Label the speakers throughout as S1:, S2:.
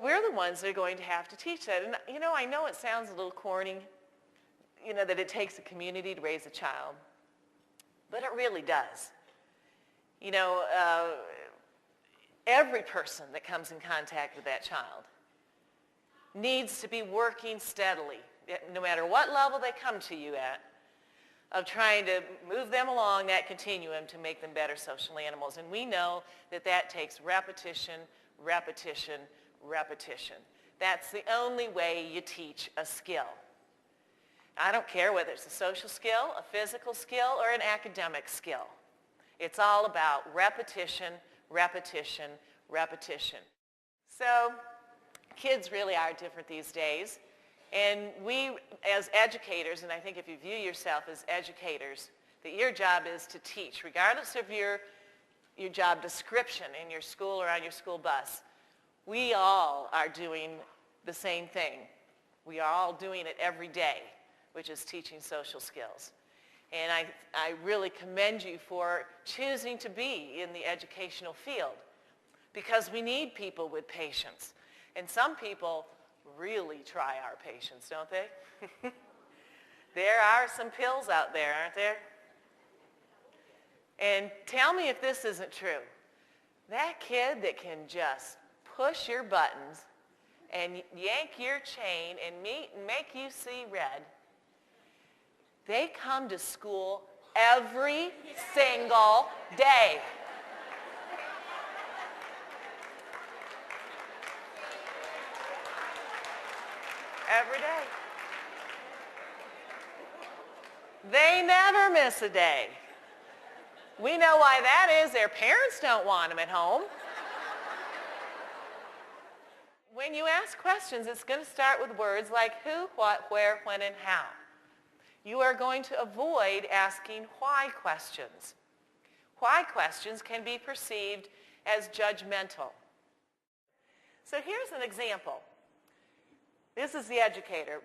S1: we're the ones that are going to have to teach that. And, I know it sounds a little corny, that it takes a community to raise a child, but it really does. Every person that comes in contact with that child needs to be working steadily, no matter what level they come to you at, of trying to move them along that continuum to make them better social animals. And we know that that takes repetition, repetition, repetition. That's the only way you teach a skill. I don't care whether it's a social skill, a physical skill, or an academic skill. It's all about repetition, repetition, repetition. So kids really are different these days. And we, as educators, and I think if you view yourself as educators, that your job is to teach, regardless of your job description in your school or on your school bus. We all are doing the same thing. We are all doing it every day, which is teaching social skills. And I really commend you for choosing to be in the educational field, because we need people with patience. And some people really try our patience, don't they? There are some pills out there, aren't there? And tell me if this isn't true. That kid that can just push your buttons and yank your chain and make you see red, they come to school every single day. Every day. They never miss a day. We know why that is. Their parents don't want them at home. When you ask questions, it's going to start with words like who, what, where, when, and how. You are going to avoid asking why questions. Why questions can be perceived as judgmental. So here's an example. This is the educator.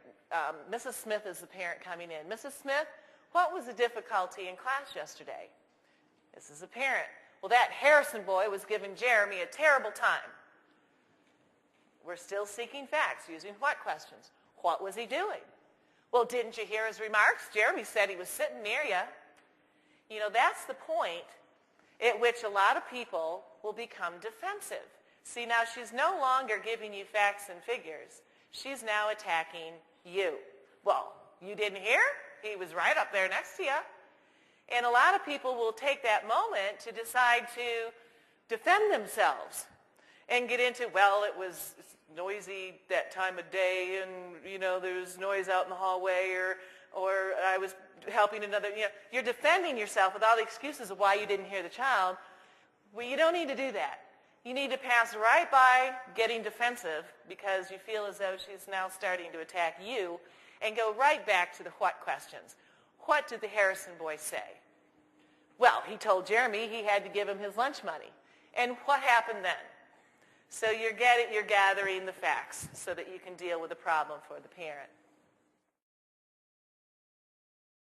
S1: Mrs. Smith is the parent coming in. Mrs. Smith, what was the difficulty in class yesterday? This is a parent. Well, that Harrison boy was giving Jeremy a terrible time. We're still seeking facts using what questions? What was he doing? Well, didn't you hear his remarks? Jeremy said he was sitting near you. That's the point at which a lot of people will become defensive. See, now she's no longer giving you facts and figures. She's now attacking you. Well, you didn't hear? He was right up there next to you. And a lot of people will take that moment to decide to defend themselves and get into, well, it was noisy that time of day, and, there was noise out in the hallway, or I was helping another. You're defending yourself with all the excuses of why you didn't hear the child. Well, you don't need to do that. You need to pass right by getting defensive because you feel as though she's now starting to attack you, and go right back to the what questions. What did the Harrison boy say? Well, he told Jeremy he had to give him his lunch money. And what happened then? So you're gathering the facts so that you can deal with the problem for the parent.